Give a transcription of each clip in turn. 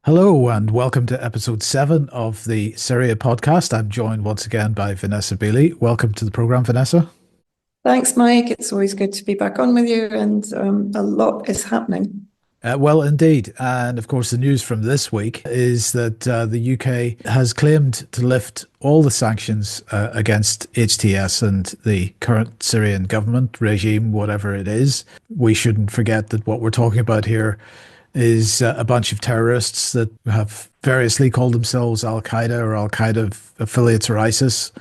Hello and welcome to episode 7 of the Syria podcast. I'm joined once again by Vanessa Beeley. Welcome to the program, Vanessa. Thanks, Mike. It's always good to be back on with you, and a lot is happening. Well, indeed. And of course, the news from this week is that the UK has claimed to lift all the sanctions against HTS and the current Syrian government regime, whatever it is. We shouldn't forget that what we're talking about here is a bunch of terrorists that have variously called themselves Al-Qaeda or Al-Qaeda affiliates or ISIS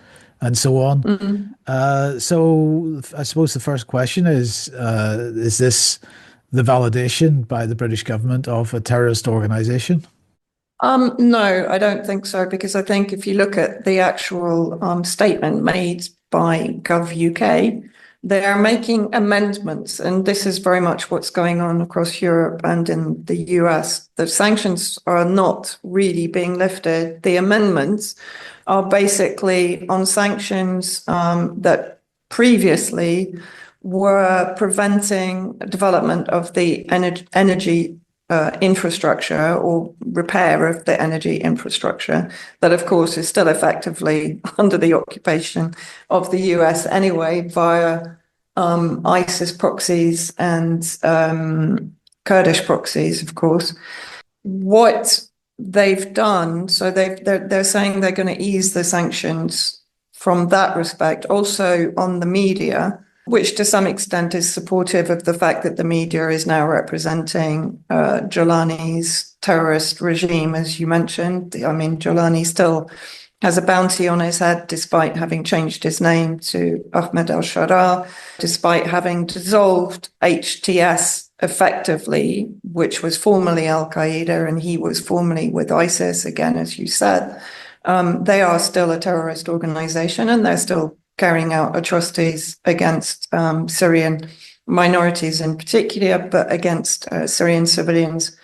and so on. So I suppose the first question is this the validation by the British government of a terrorist organization? No, I don't think so, because I think if you look at the actual statement made by Gov UK, they are making amendments, and this is very much what's going on across Europe and in the US. The sanctions are not really being lifted. The amendments are basically on sanctions that previously were preventing development of the energy infrastructure or repair of the energy infrastructure that, of course, is still effectively under the occupation of the US anyway via ISIS proxies and Kurdish proxies, of course. What they've done, so they're saying they're going to ease the sanctions from that respect, also on the media, which to some extent is supportive of the fact that the media is now representing Golani's terrorist regime, as you mentioned. I mean, Golani still has a bounty on his head, despite having changed his name to Ahmed al-Sharaa, despite having dissolved HTS effectively, which was formerly Al-Qaeda, and he was formerly with ISIS, again, as you said. They are still a terrorist organization, and they're still carrying out atrocities against Syrian minorities in particular, but against Syrian civilians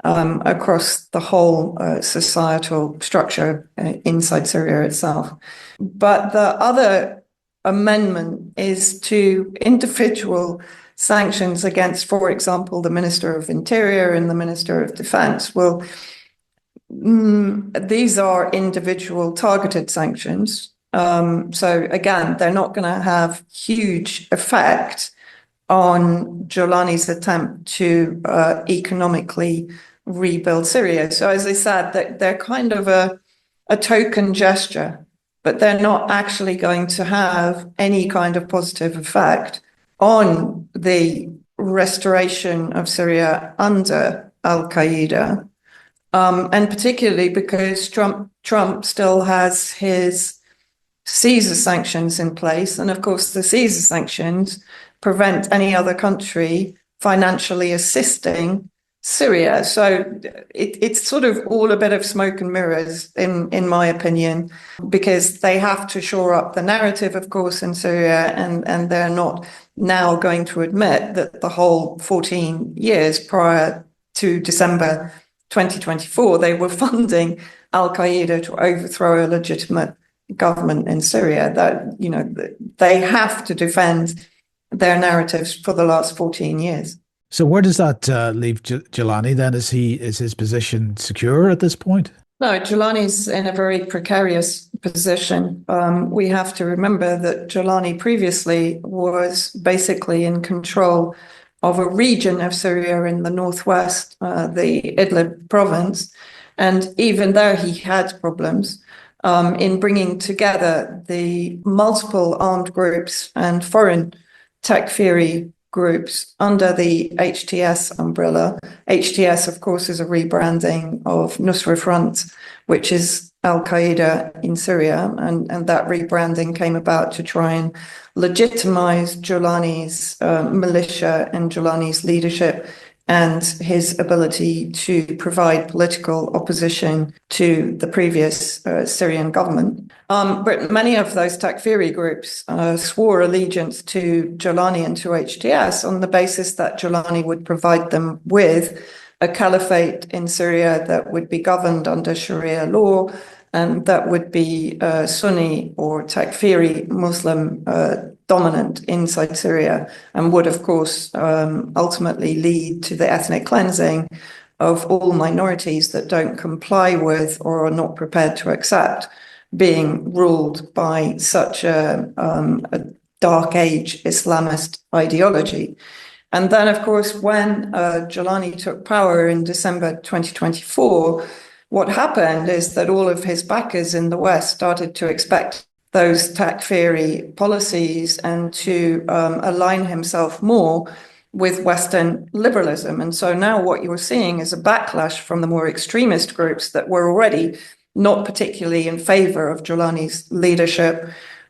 across the whole societal structure inside Syria itself. But the other amendment is to individual sanctions against, for example, the Minister of Interior and the Minister of Defense. Well, these are individual targeted sanctions. So again, they're not going to have huge effect on Golani's attempt to economically rebuild Syria. So as I said, they're kind of a token gesture, but they're not actually going to have any kind of positive effect on the restoration of Syria under Al-Qaeda, and particularly because Trump still has his Caesar sanctions in place. And of course, the Caesar sanctions prevent any other country financially assisting Syria. So it's sort of all a bit of smoke and mirrors, in my opinion, because they have to shore up the narrative, of course, in Syria, and they're not now going to admit that the whole 14 years prior to December 2024, they were funding Al-Qaeda to overthrow a legitimate government in Syria. That, you know, they have to defend their narratives for the last 14 years. So where does that leave Golani then? Is his position secure at this point? No, Golani's in a very precarious position. We have to remember that Golani previously was basically in control of a region of Syria in the northwest, the Idlib province, and even there he had problems in bringing together the multiple armed groups and foreign Takfiri groups under the HTS umbrella. HTS, of course, is a rebranding of Nusra Front, which is Al-Qaeda in Syria, and that rebranding came about to try and legitimize Golani's militia and Golani's leadership and his ability to provide political opposition to the previous Syrian government. But many of those Takfiri groups swore allegiance to Golani and to HTS on the basis that Golani would provide them with a caliphate in Syria that would be governed under Sharia law, and that would be Sunni or Takfiri Muslim dominant inside Syria, and would, of course, ultimately lead to the ethnic cleansing of all minorities that don't comply with or are not prepared to accept being ruled by such a dark age Islamist ideology. And then, of course, when Golani took power in December 2024, what happened is that all of his backers in the West started to expect those Takfiri policies and to align himself more with Western liberalism. And so now what you're seeing is a backlash from the more extremist groups that were already not particularly in favor of Golani's leadership.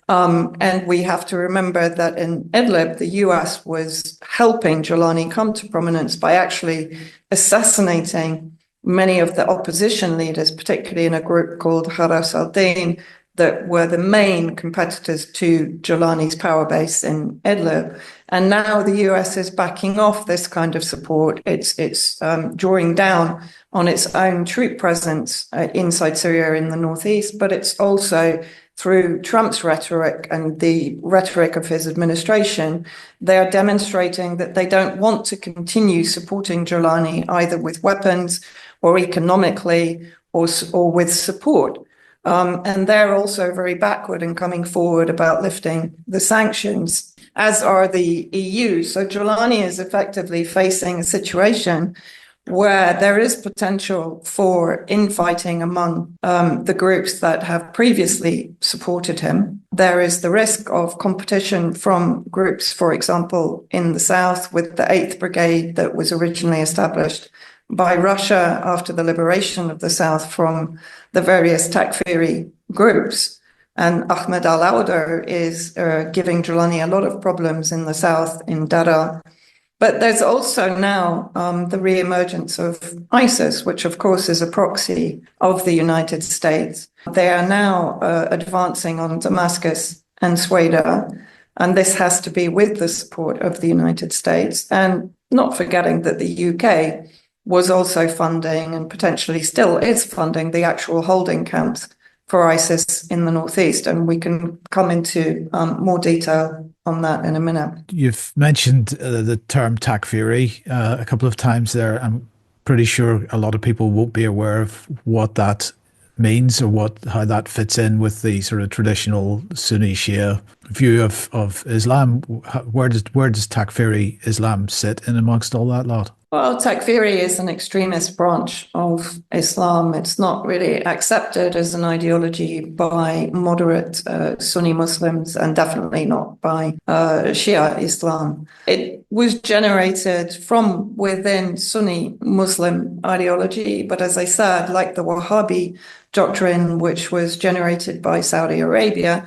And we have to remember that in Idlib, the US was helping Golani come to prominence by actually assassinating many of the opposition leaders, particularly in a group called Haras al-Din, that were the main competitors to Golani's power base in Idlib. And now the US is backing off this kind of support. It's drawing down on its own troop presence inside Syria in the northeast, but it's also through Trump's rhetoric and the rhetoric of his administration, they are demonstrating that they don't want to continue supporting Golani either with weapons or economically or with support. And they're also very backward in coming forward about lifting the sanctions, as are the EU. So Golani is effectively facing a situation where there is potential for infighting among the groups that have previously supported him. There is the risk of competition from groups, for example, in the south with the 8th Brigade that was originally established by Russia after the liberation of the south from the various Takfiri groups. And Ahmed al-Awdar is giving Golani a lot of problems in the south, in Dara. But there's also now the re-emergence of ISIS, which of course is a proxy of the United States. They are now advancing on Damascus and Sweda, and this has to be with the support of the United States, and not forgetting that the UK was also funding and potentially still is funding the actual holding camps for ISIS in the northeast. And we can come into more detail on that in a minute. You've mentioned the term Takfiri a couple of times there. I'm pretty sure a lot of people won't be aware of what that means or how that fits in with the sort of traditional Sunni Shia view of Islam. Where does Takfiri Islam sit in amongst all that lot? Well, Takfiri is an extremist branch of Islam. It's not really accepted as an ideology by moderate Sunni Muslims and definitely not by Shia Islam. It was generated from within Sunni Muslim ideology, but as I said, like the Wahhabi doctrine, which was generated by Saudi Arabia,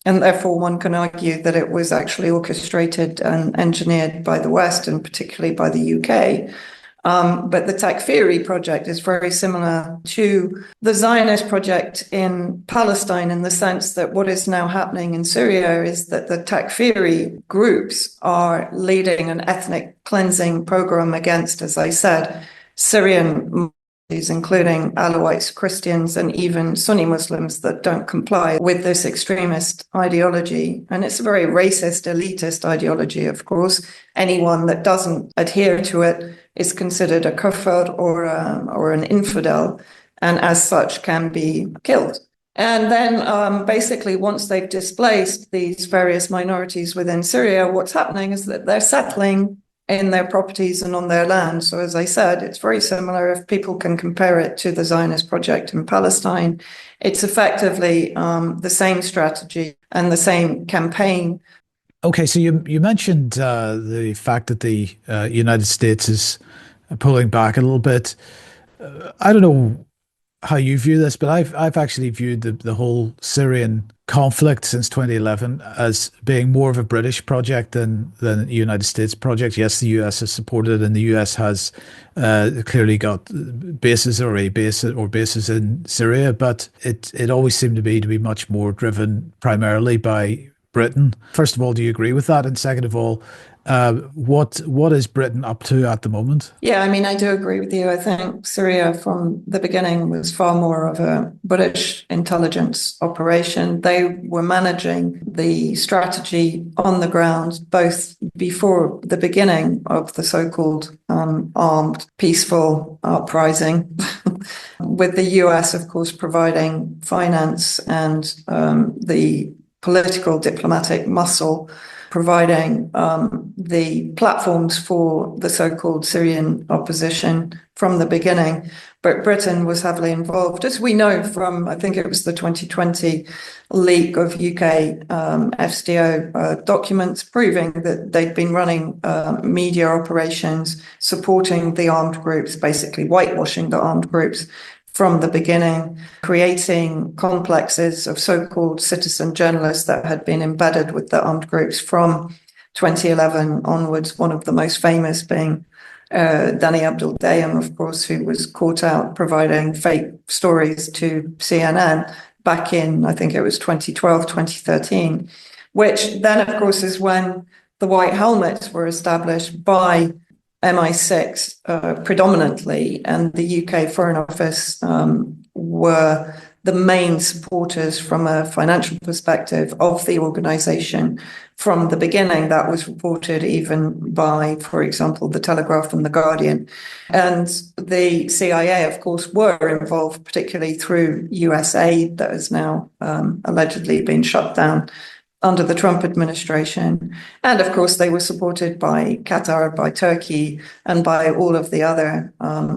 and therefore one can argue that it was actually orchestrated and engineered by the West and particularly by the UK. But the Takfiri project is very similar to the Zionist project in Palestine in the sense that what is now happening in Syria is that the Takfiri groups are leading an ethnic cleansing program against, as I said, Syrian, including Alawites, Christians, and even Sunni Muslims that don't comply with this extremist ideology. And it's a very racist, elitist ideology, of course. Anyone that doesn't adhere to it is considered a kafir or an infidel, and as such can be killed. And then basically once they've displaced these various minorities within Syria, what's happening is that they're settling in their properties and on their land. So as I said, it's very similar. If people can compare it to the Zionist project in Palestine, it's effectively the same strategy and the same campaign. Okay, so you mentioned the fact that the United States is pulling back a little bit. I don't know how you view this, but I've actually viewed the whole Syrian conflict since 2011 as being more of a British project than the United States project. Yes, the US has supported it, and the US has clearly got bases or bases in Syria, but it always seemed to be much more driven primarily by Britain. First of all, do you agree with that? And second of all, What is Britain up to at the moment? Yeah, I mean, I do agree with you. I think Syria from the beginning was far more of a British intelligence operation. They were managing the strategy on the ground, both before the beginning of the so-called armed peaceful uprising, with the US, of course, providing finance and the political diplomatic muscle, providing the platforms for the so-called Syrian opposition from the beginning. But Britain was heavily involved, as we know from, I think it was the 2020 leak of UK FSDO documents proving that they'd been running media operations supporting the armed groups, basically whitewashing the armed groups from the beginning, creating complexes of so-called citizen journalists that had been embedded with the armed groups from 2011 onwards, one of the most famous being Danny Abdul Dayem, of course, who was caught out providing fake stories to CNN back in, I think it was 2012, 2013, which then, of course, is when the White Helmets were established by MI6 predominantly, and the UK Foreign Office were the main supporters from a financial perspective of the organisation from the beginning. That was reported even by, for example, the Telegraph and the Guardian. And the CIA, of course, were involved, particularly through US aid that has now allegedly been shut down under the Trump administration. And of course, they were supported by Qatar, by Turkey, and by all of the other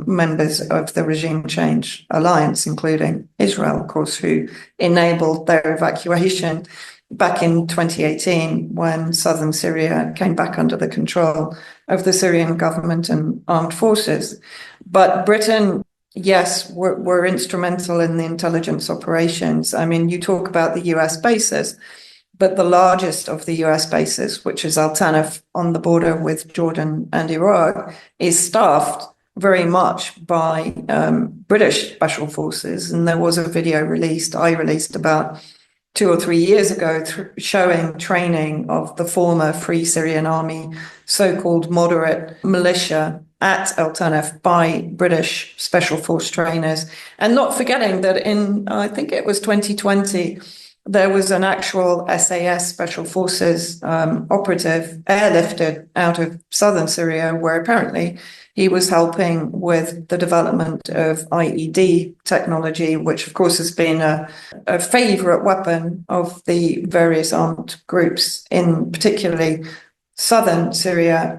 members of the regime change alliance, including Israel, of course, who enabled their evacuation back in 2018 when southern Syria came back under the control of the Syrian government and armed forces. But Britain, yes, were instrumental in the intelligence operations. I mean, you talk about the US bases, but the largest of the US bases, which is Al Tanf on the border with Jordan and Iraq, is staffed very much by British special forces. And there was a video I released about 2 or 3 years ago showing training of the former Free Syrian Army, so-called moderate militia at Al Tanf by British special force trainers. And not forgetting that in, I think it was 2020, there was an actual SAS Special Forces operative airlifted out of southern Syria, where apparently he was helping with the development of IED technology, which of course has been a favorite weapon of the various armed groups in particularly southern Syria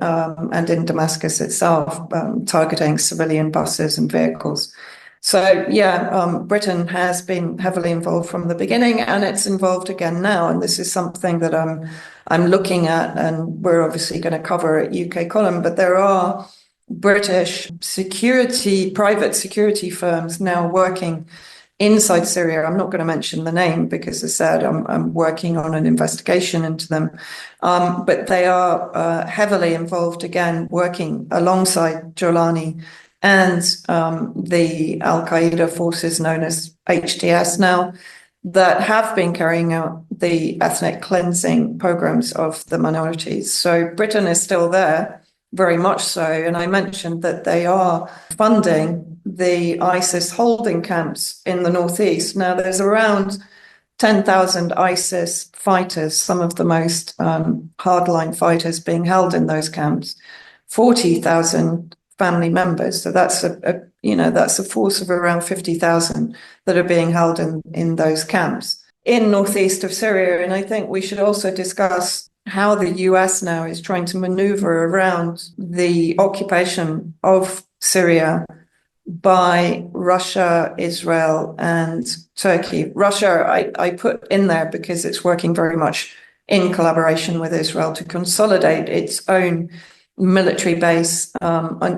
and in Damascus itself, targeting civilian buses and vehicles. So, yeah, Britain has been heavily involved from the beginning, and it's involved again now. And this is something that I'm looking at, and we're obviously going to cover at UK Column. But there are British private security firms now working inside Syria. I'm not going to mention the name because, as I said, I'm working on an investigation into them. But they are heavily involved, again, working alongside Golani and the Al-Qaeda forces known as andHTS now, that have been carrying out the ethnic cleansing programs of the minorities. So Britain is still there, very much so. And I mentioned that they are funding the ISIS holding camps in the northeast. Now, there's around 10,000 ISIS fighters, some of the most hardline fighters being held in those camps, 40,000 family members. So that's that's a force of around 50,000 that are being held in those camps in northeast of Syria. And I think we should also discuss how the US now is trying to maneuver around the occupation of Syria by Russia, Israel, and Turkey. Russia, I put in there because it's working very much in collaboration with Israel to consolidate its own military base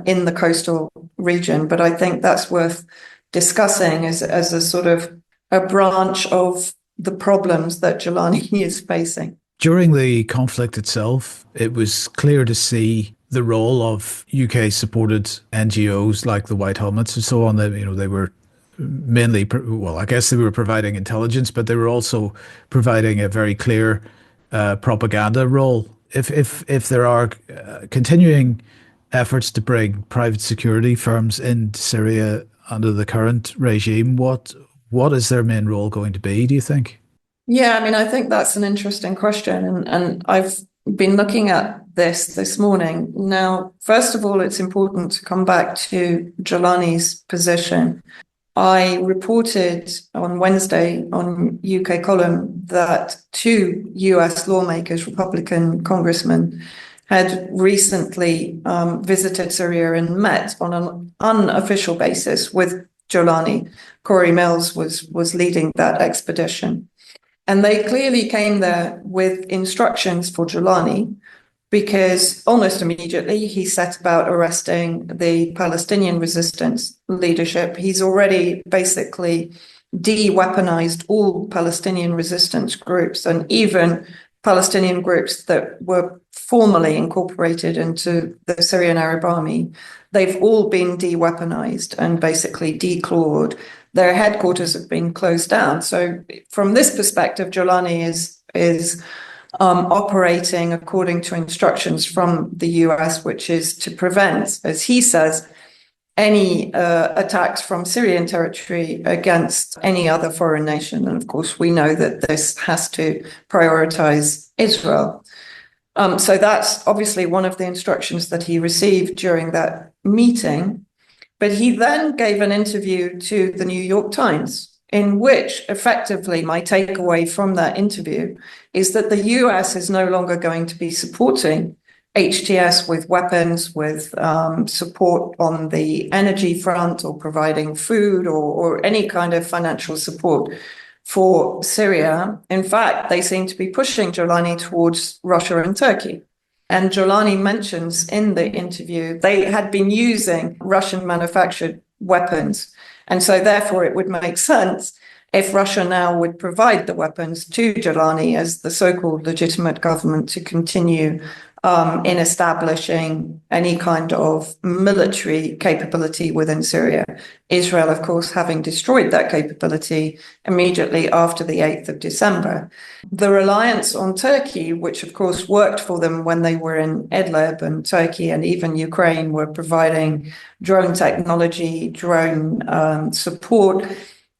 in the coastal region. But I think that's worth discussing as a sort of a branch of the problems that Golani is facing. During the conflict itself, it was clear to see the role of UK-supported NGOs like the White Helmets and so on. They were mainly, well, I guess they were providing intelligence, but they were also providing a very clear propaganda role if there are continuing efforts to bring private security firms into Syria under the current regime, what is their main role going to be, do you think? Yeah, I mean, I think that's an interesting question. And I've been looking at this morning. Now, first of all, it's important to come back to Golani's position. I reported on Wednesday on UK Column that two US lawmakers, Republican congressmen, had recently visited Syria and met on an unofficial basis with Golani. Corey Mills was leading that expedition. And they clearly came there with instructions for Golani, because almost immediately he set about arresting the Palestinian resistance leadership. He's already basically de-weaponized all Palestinian resistance groups, and even Palestinian groups that were formally incorporated into the Syrian Arab Army. They've all been de-weaponized and basically declawed. Their headquarters have been closed down. So from this perspective, Golani is operating according to instructions from the US, which is to prevent, as he says, any attacks from Syrian territory against any other foreign nation. And of course, we know that this has to prioritize Israel. So that's obviously one of the instructions that he received during that meeting. But he then gave an interview to the New York Times, in which effectively my takeaway from that interview is that the US is no longer going to be supporting HTS with weapons, with support on the energy front, or providing food or any kind of financial support for Syria. In fact, they seem to be pushing Golani towards Russia and Turkey. And Golani mentions in the interview they had been using Russian manufactured weapons. And so therefore it would make sense if Russia now would provide the weapons to Golani as the so-called legitimate government to continue in establishing any kind of military capability within Syria. Israel, of course, having destroyed that capability immediately after the 8th of December. The reliance on Turkey, which of course worked for them when they were in Idlib, and Turkey and even Ukraine were providing drone technology, drone support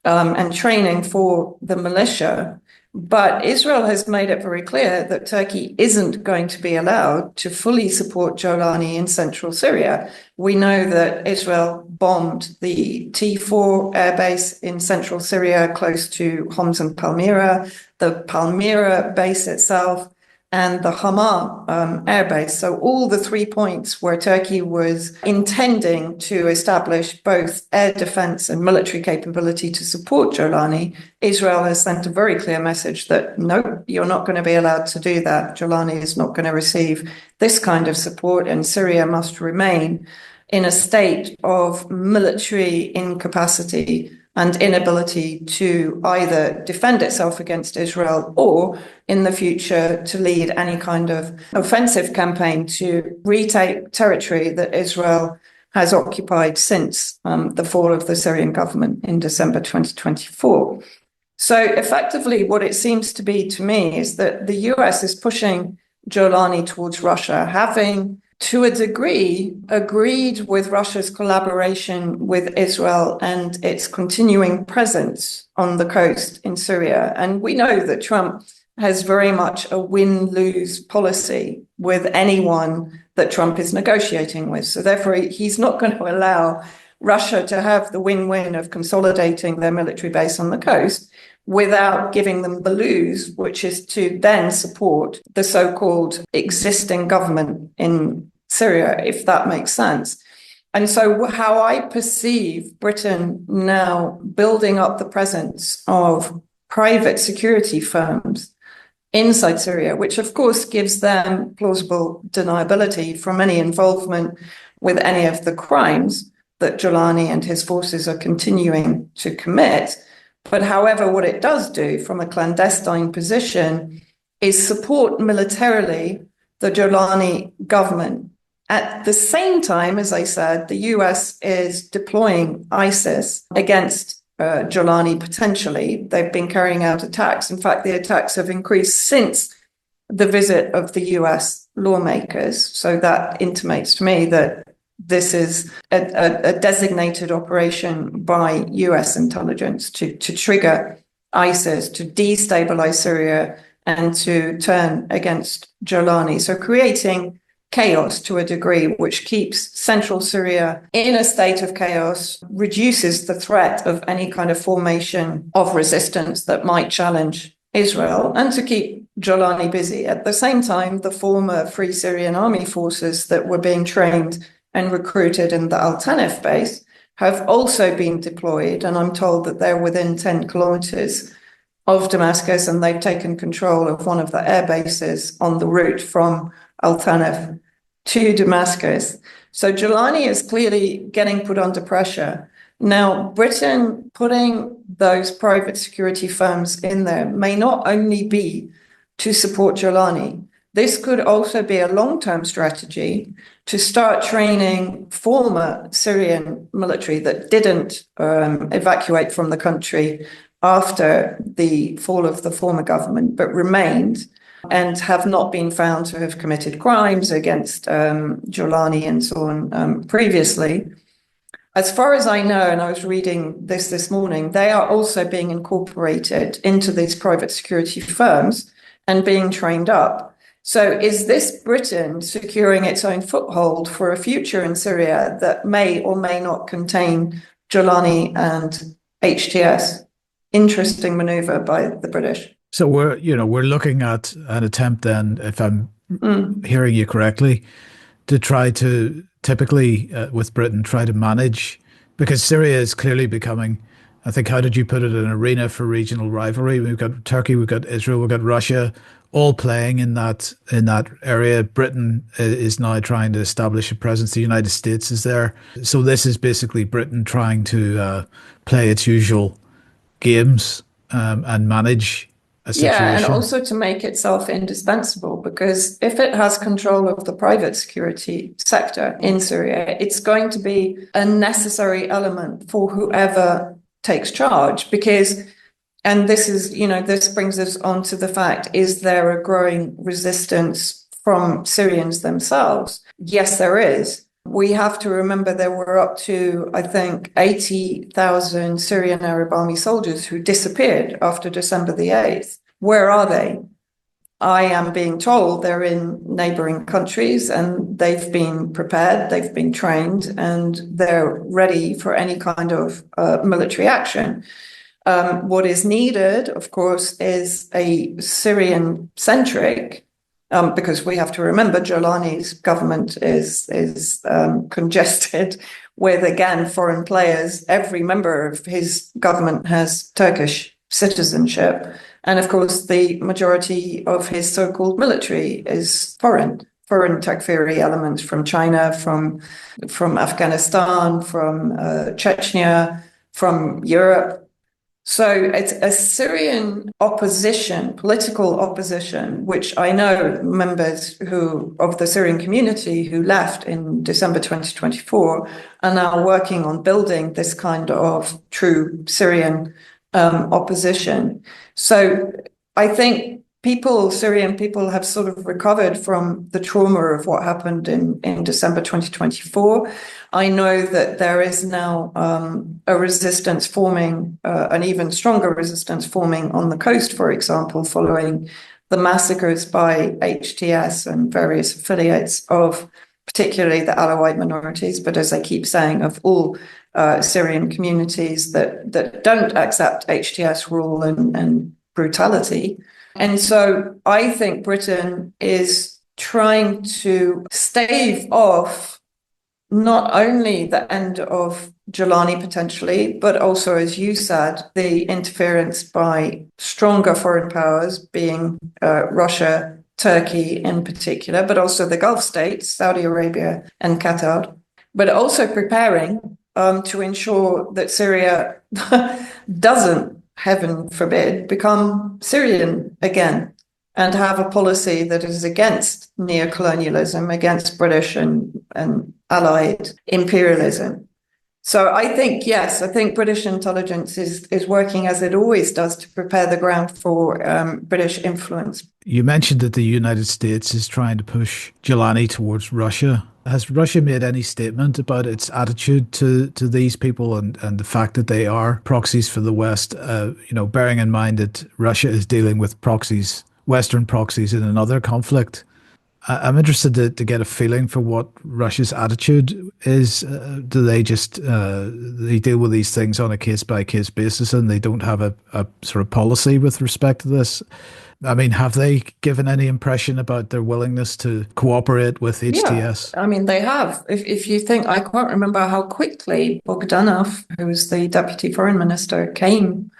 and training for the militia. But Israel has made it very clear that Turkey isn't going to be allowed to fully support Golani in central Syria. We know that Israel bombed the T4 airbase in central Syria close to Homs and Palmyra, the Palmyra base itself, and the Hama airbase. So all the 3 points where Turkey was intending to establish both air defense and military capability to support Golani, Israel has sent a very clear message that, no, you're not going to be allowed to do that. Golani is not going to receive this kind of support, and Syria must remain in a state of military incapacity and inability to either defend itself against Israel or, in the future, to lead any kind of offensive campaign to retake territory that Israel has occupied since the fall of the Syrian government in December 2024. So effectively, what it seems to be to me is that the US is pushing Golani towards Russia, having to a degree, agreed with Russia's collaboration with Israel and its continuing presence on the coast in Syria. And we know that Trump has very much a win-lose policy with anyone that Trump is negotiating with. So therefore, he's not going to allow Russia to have the win-win of consolidating their military base on the coast without giving them the lose, which is to then support the so-called existing government in Syria, if that makes sense. And so how I perceive Britain now building up the presence of private security firms inside Syria, which of course gives them plausible deniability from any involvement with any of the crimes that Golani and his forces are continuing to commit. But however, what it does do from a clandestine position is support militarily the Golani government. At the same time, as I said, the US is deploying ISIS against Golani potentially. They've been carrying out attacks. In fact, the attacks have increased since the visit of the US lawmakers. So that intimates to me that this is a designated operation by US intelligence to trigger ISIS, to destabilize Syria and to turn against Golani. So creating chaos to a degree which keeps central Syria in a state of chaos, reduces the threat of any kind of formation of resistance that might challenge Israel, and to keep Golani busy. At the same time, the former Free Syrian Army forces that were being trained and recruited in the Al-Tanif base have also been deployed, and I'm told that they're within 10 kilometers of Damascus, and they've taken control of one of the air bases on the route from Al-Tanif to Damascus. So Golani is clearly getting put under pressure. Now, Britain putting those private security firms in there may not only be to support Golani. This could also be a long-term strategy to start training former Syrian military that didn't evacuate from the country after the fall of the former government, but remained and have not been found to have committed crimes against Golani and so on previously. As far as I know, and I was reading this morning, they are also being incorporated into these private security firms and being trained up. So is this Britain securing its own foothold for a future in Syria that may or may not contain Golani and HTS? Interesting maneuver by the British. So we're looking at an attempt then, if I'm hearing you correctly, to try to typically with Britain try to manage, because Syria is clearly becoming, I think, how did you put it, an arena for regional rivalry. We've got Turkey, we've got Israel, we've got Russia, all playing in that area. Britain is now trying to establish a presence. The United States is there. So this is basically Britain trying to play its usual games and manage a situation. Yeah, and also to make itself indispensable, because if it has control of the private security sector in Syria, it's going to be a necessary element for whoever takes charge. Because, and this is, this brings us on to the fact, is there a growing resistance from Syrians themselves? Yes, there is. We have to remember there were up to, I think, 80,000 Syrian Arab Army soldiers who disappeared after December the 8th. Where are they? I am being told they're in neighboring countries and they've been prepared, they've been trained, and they're ready for any kind of military action. What is needed, of course, is a Syrian-centric, because we have to remember Golani's government is congested with, again, foreign players. Every member of his government has Turkish citizenship. And of course, the majority of his so-called military is foreign Takfiri elements from China, from Afghanistan, from Chechnya, from Europe. So it's a Syrian opposition, political opposition, which I know members of the Syrian community who left in December 2024 are now working on building this kind of true Syrian opposition. So I think Syrian people have sort of recovered from the trauma of what happened in December 2024. I know that there is now a resistance forming, an even stronger resistance forming on the coast, for example, following the massacres by HTS and various affiliates of particularly the Alawite minorities, but as I keep saying, of all Syrian communities that don't accept HTS rule and brutality. And so I think Britain is trying to stave off not only the end of Golani potentially, but also, as you said, the interference by stronger foreign powers, being Russia, Turkey in particular, but also the Gulf states, Saudi Arabia and Qatar, but also preparing to ensure that Syria doesn't, heaven forbid, become Syrian again and have a policy that is against neocolonialism, against British and Allied imperialism. So I think, yes, I think British intelligence is working as it always does to prepare the ground for British influence. You mentioned that the United States is trying to push Golani towards Russia. Has Russia made any statement about its attitude to these people and the fact that they are proxies for the West? Bearing in mind that Russia is dealing with proxies, Western proxies in another conflict. I'm interested to get a feeling for what Russia's attitude is. Do they just they deal with these things on a case by case basis and they don't have a sort of policy with respect to this? I mean, have they given any impression about their willingness to cooperate with HTS? Yeah, I mean, they have. If you think, I can't remember how quickly Bogdanov, who was the deputy foreign minister, came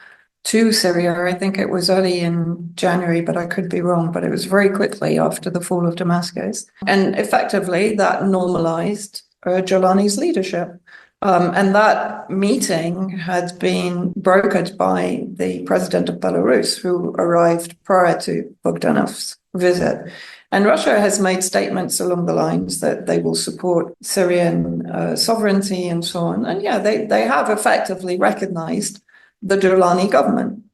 to Syria. I think it was early in January, but I could be wrong, but it was very quickly after the fall of Damascus. And effectively, that normalized Golani's leadership. And that meeting had been brokered by the president of Belarus, who arrived prior to Bogdanov's visit. And Russia has made statements along the lines that they will support Syrian sovereignty and so on. And yeah, they have effectively recognized the Golani government,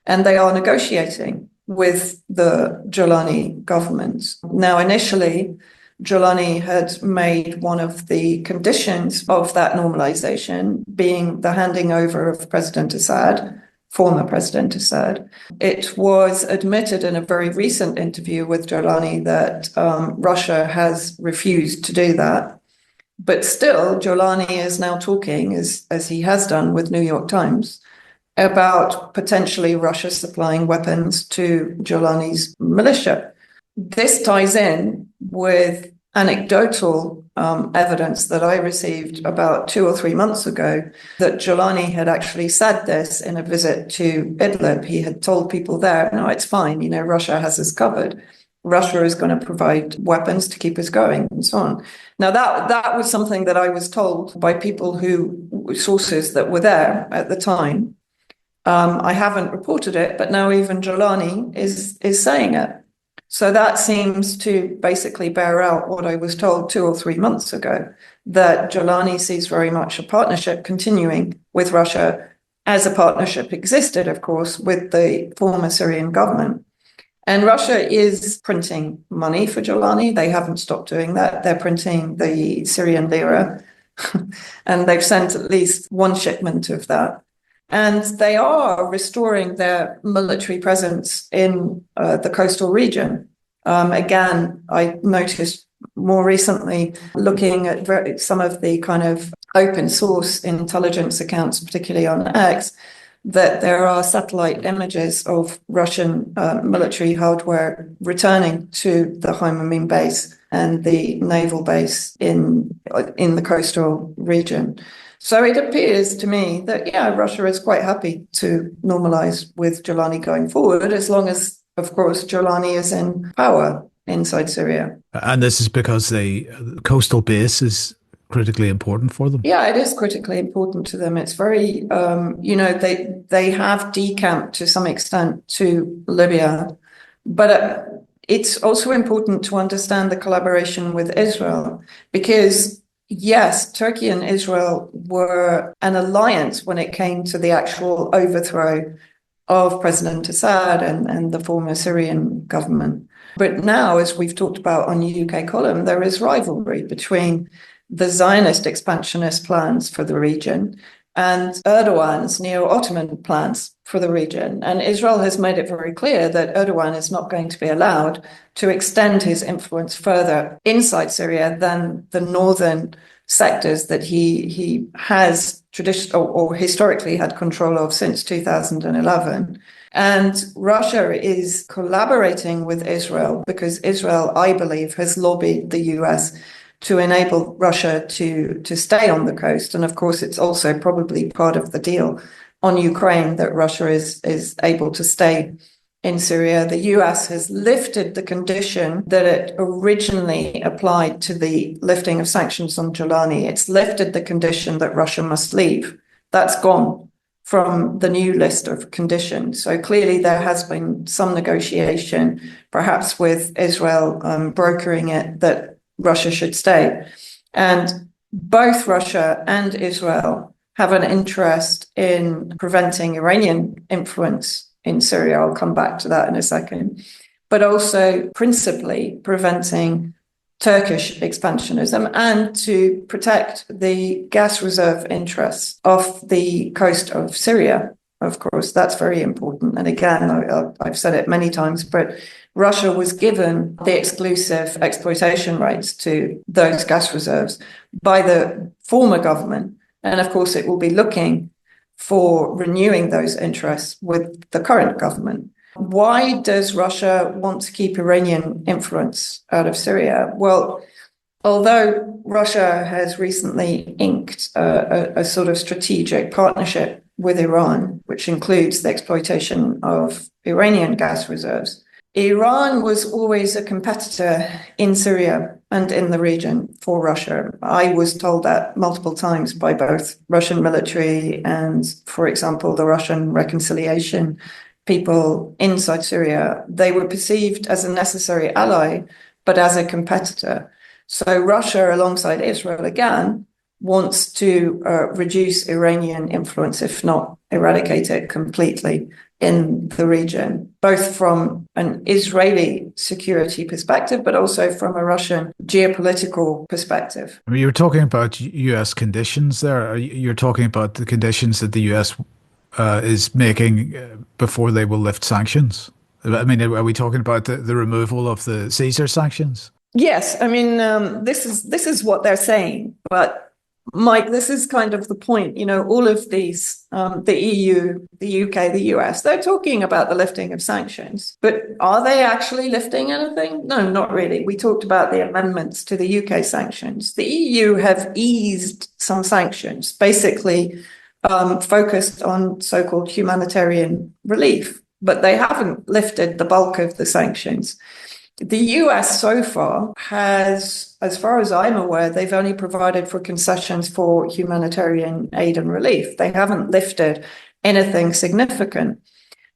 and they are negotiating with the Golani government. Now, initially, Golani had made one of the conditions of that normalization being the handing over of President Assad, former President Assad. It was admitted in a very recent interview with Golani that Russia has refused to do that. But still, Golani is now talking, as he has done with New York Times, about potentially Russia supplying weapons to Golani's militia. This ties in with anecdotal evidence that I received about 2 or 3 months ago that Golani had actually said this in a visit to Idlib. He had told people there, no, it's fine, Russia has us covered. Russia is going to provide weapons to keep us going and so on. Now, that was something that I was told by people sources that were there at the time. I haven't reported it, but now even Golani is saying it. So that seems to basically bear out what I was told 2 or 3 months ago, that Golani sees very much a partnership continuing with Russia, as a partnership existed, of course, with the former Syrian government. And Russia is printing money for Golani. They haven't stopped doing that. They're printing the Syrian lira, and they've sent at least one shipment of that. And they are restoring their military presence in the coastal region. Again, I noticed more recently, looking at some of the kind of open source intelligence accounts, particularly on X, that there are satellite images of Russian military hardware returning to the Haimamin base and the naval base in the coastal region. So it appears to me that, Russia is quite happy to normalize with Golani going forward, as long as, of course, Golani is in power inside Syria. And this is because the coastal base is critically important for them? Yeah, it is critically important to them. It's very, they have decamped to some extent to Libya, but it's also important to understand the collaboration with Israel, because yes, Turkey and Israel were an alliance when it came to the actual overthrow of President Assad and the former Syrian government. But now, as we've talked about on the UK column, there is rivalry between the Zionist expansionist plans for the region and Erdogan's neo-Ottoman plans for the region. And Israel has made it very clear that Erdogan is not going to be allowed to extend his influence further inside Syria than the northern sectors that he has traditionally or historically had control of since 2011. And Russia is collaborating with Israel because Israel, I believe, has lobbied the US to enable Russia to stay on the coast. And of course, it's also probably part of the deal on Ukraine that Russia is able to stay in Syria. The US has lifted the condition that it originally applied to the lifting of sanctions on Golani. It's lifted the condition that Russia must leave. That's gone from the new list of conditions. So clearly there has been some negotiation, perhaps with Israel brokering it, that Russia should stay. And both Russia and Israel have an interest in preventing Iranian influence in Syria. I'll come back to that in a second. But also principally preventing Turkish expansionism and to protect the gas reserve interests off the coast of Syria. Of course, that's very important. And again, I've said it many times, but Russia was given the exclusive exploitation rights to those gas reserves by the former government. And of course, it will be looking for renewing those interests with the current government. Why does Russia want to keep Iranian influence out of Syria? Well, although Russia has recently inked a sort of strategic partnership with Iran, which includes the exploitation of Iranian gas reserves, Iran was always a competitor in Syria and in the region for Russia. I was told that multiple times by both Russian military and, for example, the Russian reconciliation people inside Syria. They were perceived as a necessary ally, but as a competitor. So Russia, alongside Israel again, wants to reduce Iranian influence, if not eradicate it completely in the region, both from an Israeli security perspective, but also from a Russian geopolitical perspective. I mean, you were talking about U.S. conditions there. You're talking about the conditions that the U.S. Is making before they will lift sanctions. I mean, are we talking about the removal of the Caesar sanctions? Yes, I mean, this is what they're saying, but Mike, this is kind of the point. You know, all of these, the EU, the UK, the US, they're talking about the lifting of sanctions, but are they actually lifting anything? No, not really. We talked about the amendments to the UK sanctions. The EU have eased some sanctions, basically focused on so-called humanitarian relief, but they haven't lifted the bulk of the sanctions. The US so far has, as far as I'm aware, they've only provided for concessions for humanitarian aid and relief. They haven't lifted anything significant.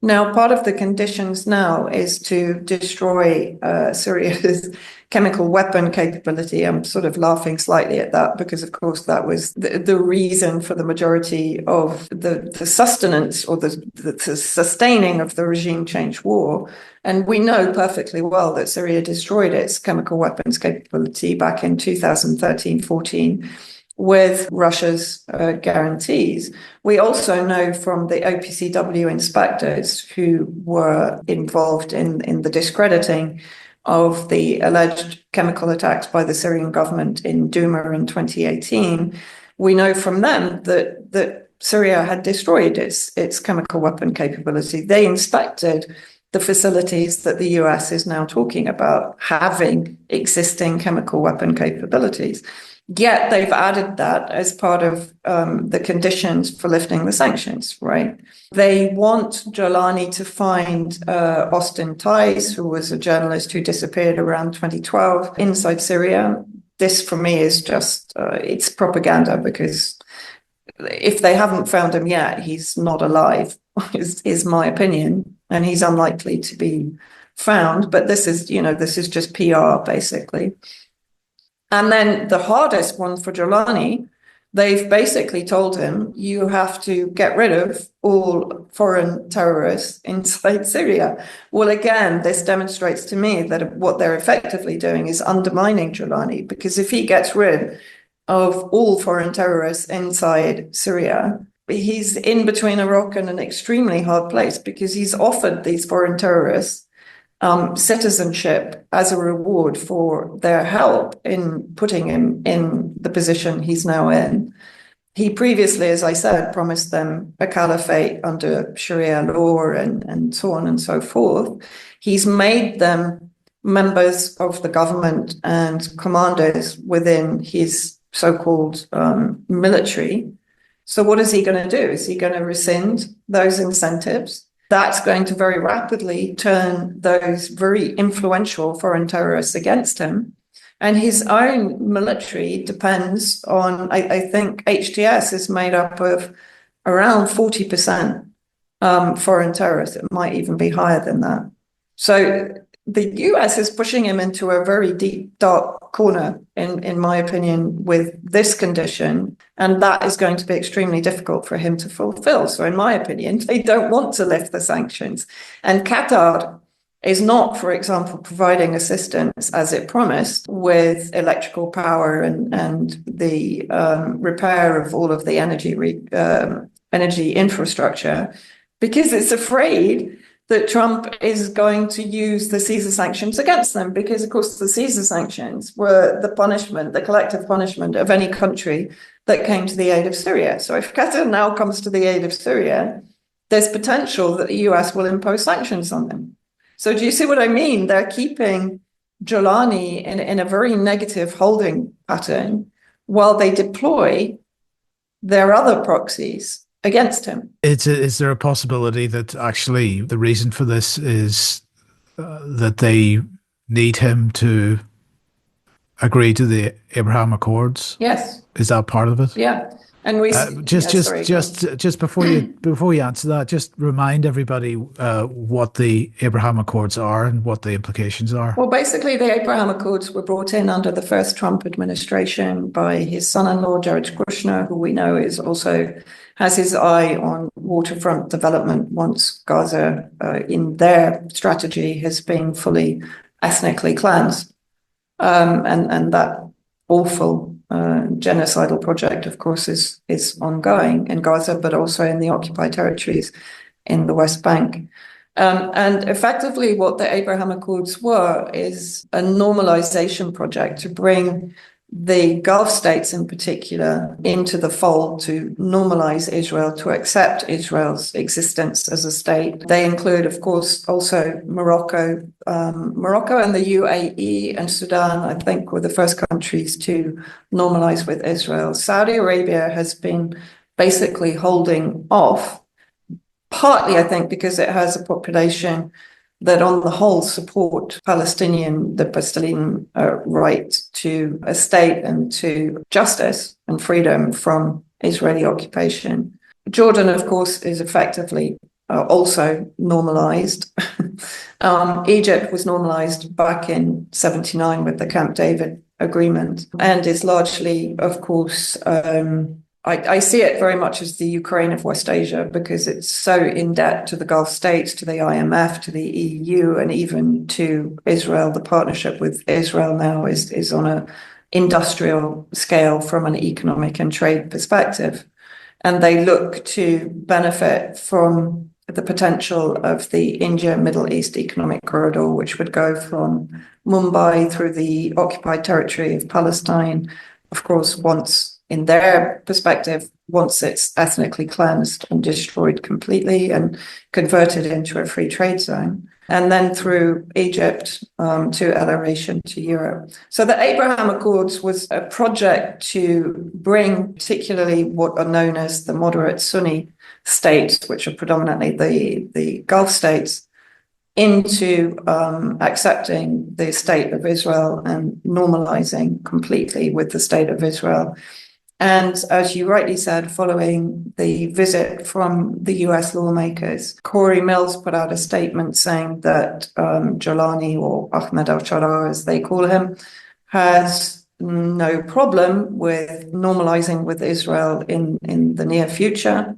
Now, part of the conditions now is to destroy Syria's chemical weapon capability. I'm sort of laughing slightly at that because, of course, that was the reason for the majority of the sustenance or the sustaining of the regime change war. And we know perfectly well that Syria destroyed its chemical weapons capability back in 2013-14 with Russia's guarantees. We also know from the OPCW inspectors who were involved in the discrediting of the alleged chemical attacks by the Syrian government in Douma in 2018, we know from them that Syria had destroyed its chemical weapon capability. They inspected the facilities that the US is now talking about having existing chemical weapon capabilities. Yet they've added that as part of the conditions for lifting the sanctions, right? They want Golani to find Austin Tice, who was a journalist who disappeared around 2012 inside Syria. This, for me, is just, it's propaganda, because if they haven't found him yet, he's not alive, is my opinion, and he's unlikely to be found. But this is just PR, basically. And then the hardest one for Golani, they've basically told him, you have to get rid of all foreign terrorists inside Syria. Well, again, this demonstrates to me that what they're effectively doing is undermining Golani, because if he gets rid of all foreign terrorists inside Syria, he's in between a rock and an extremely hard place, because he's offered these foreign terrorists citizenship as a reward for their help in putting him in the position he's now in. He previously, as I said, promised them a caliphate under Sharia law and so on and so forth. He's made them members of the government and commanders within his so-called military. So what is he going to do? Is he going to rescind those incentives? That's going to very rapidly turn those very influential foreign terrorists against him. And his own military depends on, I think andHTS is made up of around 40% foreign terrorists. It might even be higher than that. So the US is pushing him into a very deep, dark corner, in my opinion, with this condition. And that is going to be extremely difficult for him to fulfill. So in my opinion, they don't want to lift the sanctions. And Qatar is not, for example, providing assistance as it promised with electrical power and the repair of all of the energy infrastructure, because it's afraid that Trump is going to use the Caesar sanctions against them, because, of course, the Caesar sanctions were the punishment, the collective punishment of any country that came to the aid of Syria. So if Qatar now comes to the aid of Syria, there's potential that the US will impose sanctions on them. So do you see what I mean? They're keeping Golani in a very negative holding pattern while they deploy their other proxies against him. Is there a possibility that actually the reason for this is that they need him to agree to the Abraham Accords? Yes. Is that part of it? Yeah. And we just before you answer that, just remind everybody what the Abraham Accords are and what the implications are. Well, basically, the Abraham Accords were brought in under the first Trump administration by his son-in-law, Jared Kushner, who we know has his eye on waterfront development once Gaza, in their strategy, has been fully ethnically cleansed. And that awful genocidal project, of course, is ongoing in Gaza, but also in the occupied territories in the West Bank. And effectively, what the Abraham Accords were is a normalization project to bring the Gulf states in particular into the fold, to normalize Israel, to accept Israel's existence as a state. They include, of course, also Morocco. Morocco and the UAE and Sudan, I think, were the first countries to normalize with Israel. Saudi Arabia has been basically holding off, partly, I think, because it has a population that on the whole support the Palestinian right to a state and to justice and freedom from Israeli occupation. Jordan, of course, is effectively also normalized. Egypt was normalized back in 1979 with the Camp David agreement and is largely, of course, I see it very much as the Ukraine of West Asia, because it's so in debt to the Gulf states, to the IMF, to the EU, and even to Israel. The partnership with Israel now is on an industrial scale from an economic and trade perspective. And they look to benefit from the potential of the India-Middle East Economic Corridor, which would go from Mumbai through the occupied territory of Palestine, of course, in their perspective, once it's ethnically cleansed and destroyed completely and converted into a free trade zone, and then through Egypt to El Arabia to Europe. So the Abraham Accords was a project to bring particularly what are known as the moderate Sunni states, which are predominantly the Gulf states, into accepting the state of Israel and normalizing completely with the state of Israel. And as you rightly said, following the visit from the US lawmakers, Corey Mills put out a statement saying that Golani, or Ahmed al-Sharaa, as they call him, has no problem with normalizing with Israel in the near future.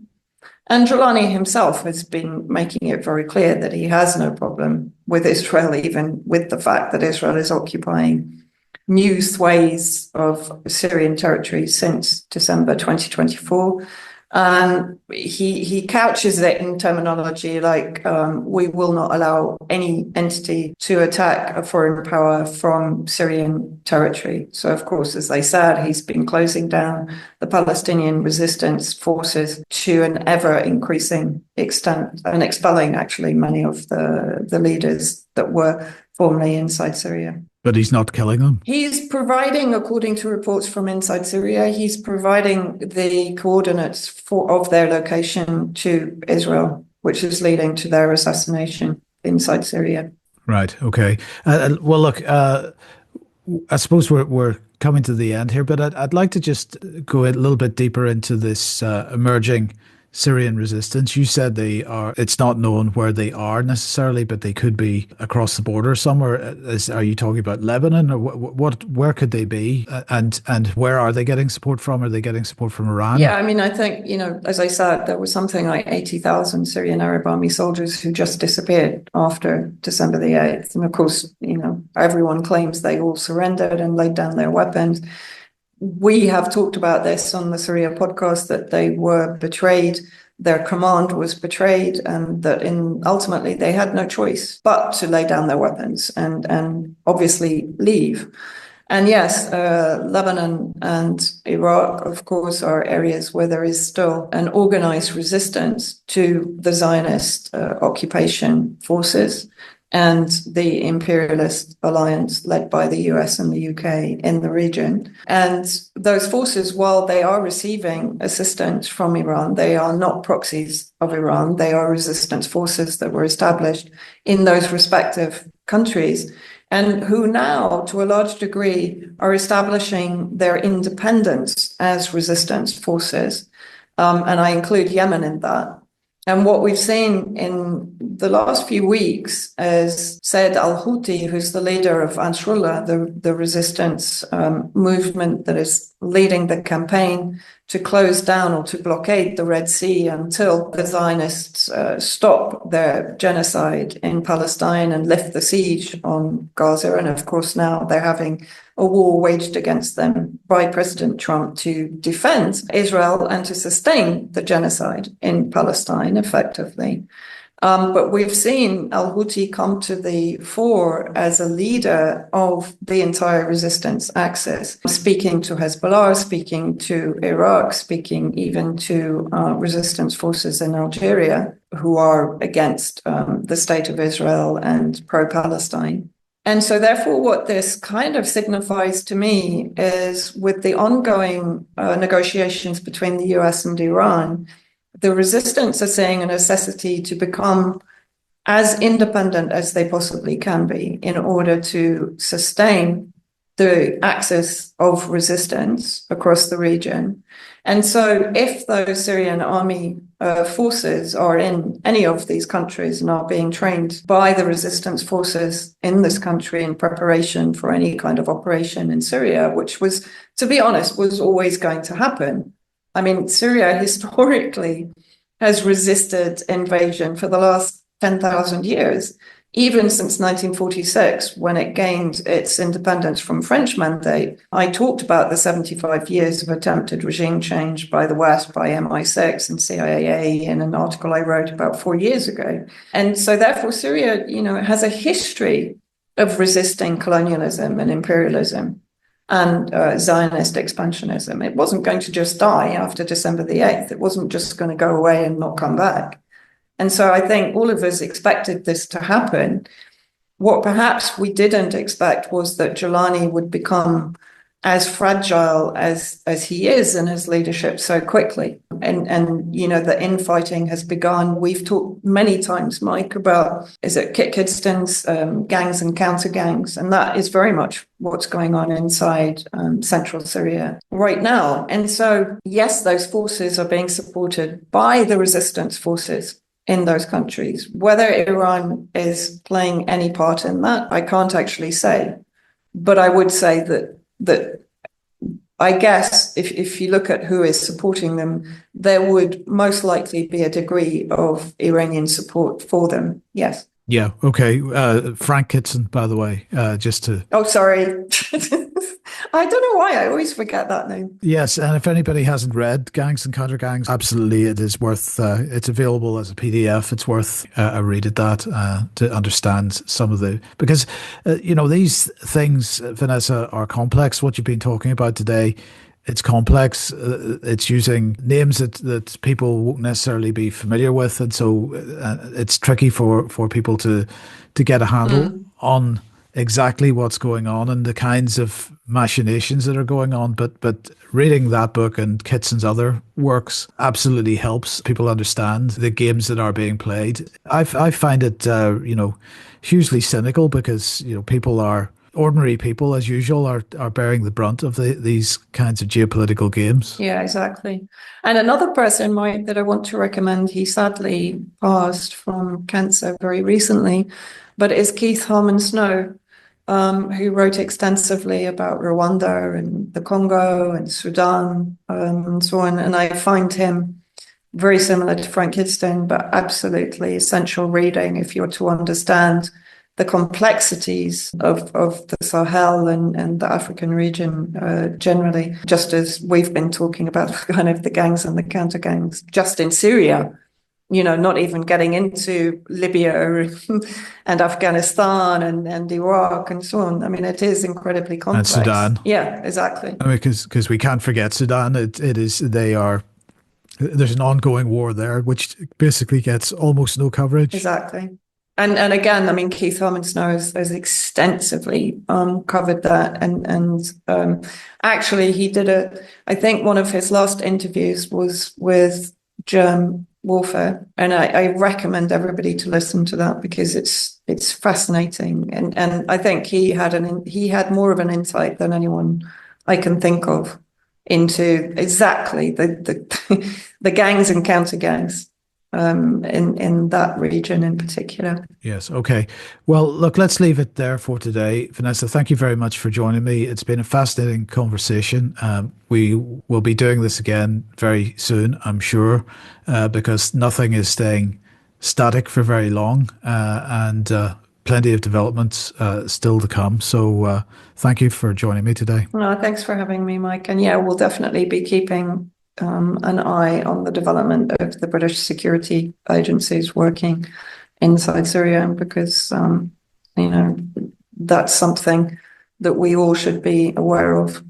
And Golani himself has been making it very clear that he has no problem with Israel, even with the fact that Israel is occupying new swathes of Syrian territory since December 2024. He couches it in terminology like, we will not allow any entity to attack a foreign power from Syrian territory. So, of course, as they said, he's been closing down the Palestinian resistance forces to an ever-increasing extent and expelling, actually, many of the leaders that were formerly inside Syria. But he's not killing them? He's providing, according to reports from inside Syria, he's providing the coordinates of their location to Israel, which is leading to their assassination inside Syria. Right, okay. Well, look, I suppose we're coming to the end here, but I'd like to just go a little bit deeper into this emerging Syrian Resistance. You said it's not known where they are necessarily, but they could be across the border somewhere. Are you talking about Lebanon, or where could they be? And where are they getting support from? Are they getting support from Iran? Yeah, I mean, I think, as I said, there was something like 80,000 Syrian Arab Army soldiers who just disappeared after December the 8th. And of course, everyone claims they all surrendered and laid down their weapons. We have talked about this on the Syria podcast, that they were betrayed, their command was betrayed, and that ultimately they had no choice but to lay down their weapons and obviously leave. And yes, Lebanon and Iraq, of course, are areas where there is still an organized resistance to the Zionist occupation forces and the imperialist alliance led by the US and the UK in the region. And those forces, while they are receiving assistance from Iran, they are not proxies of Iran. They are resistance forces that were established in those respective countries, and who now, to a large degree, are establishing their independence as resistance forces. And I include Yemen in that. And what we've seen in the last few weeks is Said al-Houthi, who's the leader of Ansarullah, the resistance movement that is leading the campaign to close down or to blockade the Red Sea until the Zionists stop their genocide in Palestine and lift the siege on Gaza. And of course, now they're having a war waged against them by President Trump to defend Israel and to sustain the genocide in Palestine effectively. But we've seen al-Houthi come to the fore as a leader of the entire resistance axis, speaking to Hezbollah, speaking to Iraq, speaking even to resistance forces in Algeria who are against the state of Israel and pro-Palestine. And so therefore, what this kind of signifies to me is, with the ongoing negotiations between the US and Iran, the resistance are seeing a necessity to become as independent as they possibly can be in order to sustain the axis of resistance across the region. And so if those Syrian army forces are in any of these countries and are being trained by the resistance forces in this country in preparation for any kind of operation in Syria, which was, to be honest, was always going to happen. I mean, Syria historically has resisted invasion for the last 10,000 years, even since 1946, when it gained its independence from French mandate. I talked about the 75 years of attempted regime change by the West, by MI6 and CIA in an article I wrote about 4 years ago. And so therefore, Syria, has a history of resisting colonialism and imperialism and Zionist expansionism. It wasn't going to just die after December the 8th. It wasn't just going to go away and not come back. And so I think all of us expected this to happen. What perhaps we didn't expect was that Golani would become as fragile as he is in his leadership so quickly. And the infighting has begun. We've talked many times, Mike, about, Kit Kidston's gangs and counter gangs. And that is very much what's going on inside central Syria right now. And so, yes, those forces are being supported by the resistance forces in those countries. Whether Iran is playing any part in that, I can't actually say. But I would say that I guess if you look at who is supporting them, there would most likely be a degree of Iranian support for them. Yes. Yeah. Okay. Frank Kitson, by the way, just to. Oh, sorry. I don't know why I always forget that name. Yes, and if anybody hasn't read Gangs and Counter Gangs, absolutely, it is worth. It's available as a PDF. It's worth a read at that to understand some of because these things, Vanessa, are complex. What you've been talking about today, it's complex. It's using names that people won't necessarily be familiar with, and so it's tricky for people to get a handle on exactly what's going on and the kinds of machinations that are going on. But reading that book and Kitson's other works absolutely helps people understand the games that are being played. I find it hugely cynical because people are ordinary people, as usual, are bearing the brunt of these kinds of geopolitical games. Yeah, exactly. And another person that I want to recommend, he sadly passed from cancer very recently, but is Keith Harmon Snow, who wrote extensively about Rwanda and the Congo and Sudan, and so on. And I find him very similar to Frank Hidstone, but absolutely essential reading if you're to understand the complexities of the Sahel and the African region generally, just as we've been talking about kind of the gangs and the counter gangs just in Syria, not even getting into Libya and Afghanistan and Iraq and so on. I mean, it is incredibly complex. And Sudan. Yeah, exactly. I mean, because we can't forget Sudan. There's an ongoing war there, which basically gets almost no coverage. Exactly. And again, I mean, Keith Harmon Snow has extensively covered that. And actually, he did I think one of his last interviews was with germ warfare. And I recommend everybody to listen to that because it's fascinating. And I think he had more of an insight than anyone I can think of into exactly the gangs and counter gangs in that region in particular. Yes. Okay. Well, look, let's leave it there for today. Vanessa, thank you very much for joining me. It's been a fascinating conversation. We will be doing this again very soon, I'm sure, because nothing is staying static for very long, and plenty of developments still to come. So thank you for joining me today. Thanks for having me, Mike. And yeah, we'll definitely be keeping an eye on the development of the British security agencies working inside Syria, because that's something that we all should be aware of.